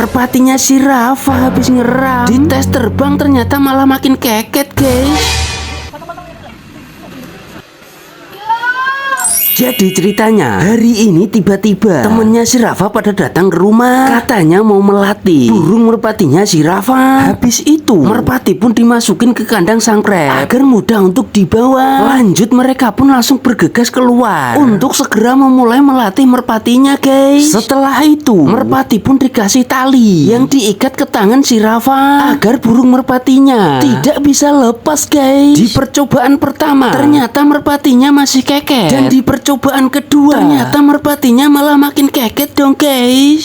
Merpatinya si Rafa habis ngeram di tes terbang ternyata malah makin keket guys. Jadi ceritanya hari ini tiba-tiba temennya si Rafa pada datang ke rumah, katanya mau melatih burung merpatinya si Rafa. Habis itu merpati pun dimasukin ke kandang sangkret agar mudah untuk dibawa. Lanjut mereka pun langsung bergegas keluar untuk segera memulai melatih merpatinya guys. Setelah itu merpati pun dikasih tali yang diikat ke tangan si Rafa agar burung merpatinya tidak bisa lepas guys. Di percobaan pertama ternyata merpatinya masih keket, dan di percobaan kedua ternyata merpatinya malah makin keket dong guys.